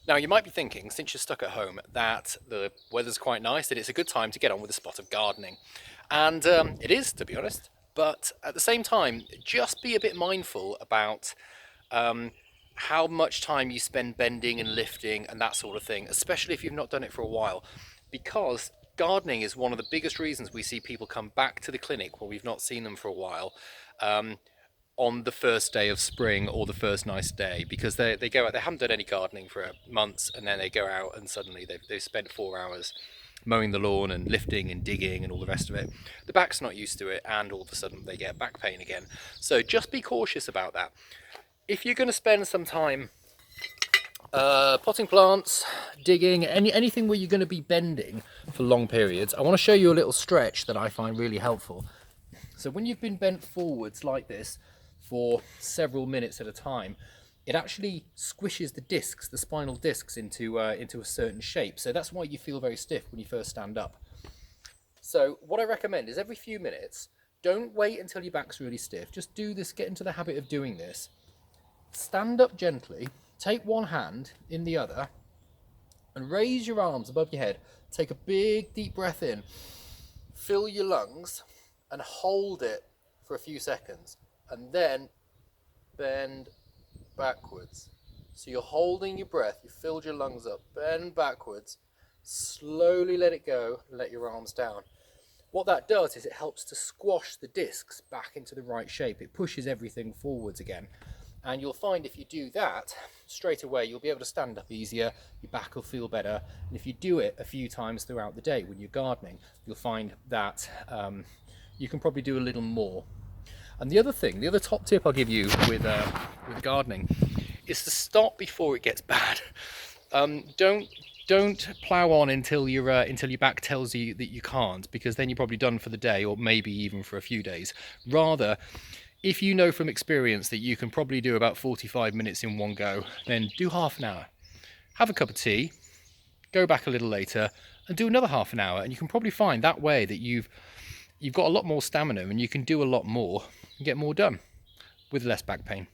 Now, you might be thinking, since you're stuck at home, that the weather's quite nice, that it's a good time to get on with a spot of gardening. And it is, to be honest. But at the same time, just be a bit mindful about um, how much time you spend bending and lifting and that sort of thing, especially if you've not done it for a while. Because gardening is one of the biggest reasons we see people come back to the clinic when we've not seen them for a while. Um, on the first day of spring or the first nice day, because they go out, they haven't done any gardening for months, and then they go out and suddenly they've spent 4 hours mowing the lawn and lifting and digging and all the rest of it. The back's not used to it, and all of a sudden they get back pain again. So just be cautious about that. If you're going to spend some time potting plants, digging, anything where you're going to be bending for long periods, I want to show you a little stretch that I find really helpful. So when you've been bent forwards like this for several minutes at a time, it actually squishes the discs, the spinal discs, into a certain shape. So that's why you feel very stiff when you first stand up. So what I recommend is every few minutes, don't wait until your back's really stiff. Just do this, get into the habit of doing this. Stand up gently, take one hand in the other, and raise your arms above your head. Take a big deep breath in, fill your lungs, and hold it for a few seconds, and then bend backwards. So you're holding your breath, you filled your lungs up, bend backwards, slowly let it go, and let your arms down. What that does is it helps to squash the discs back into the right shape. It pushes everything forwards again. And you'll find if you do that, straight away you'll be able to stand up easier, your back will feel better. And if you do it a few times throughout the day when you're gardening, you'll find that you can probably do a little more. And the other thing, the other top tip I'll give you with gardening is to stop before it gets bad. Don't plow on until your back tells you that you can't, because then you're probably done for the day, or maybe even for a few days. Rather, if you know from experience that you can probably do about 45 minutes in one go, then do half an hour. Have a cup of tea, go back a little later, and do another half an hour, and you can probably find that way that you've got a lot more stamina and you can do a lot more and get more done with less back pain.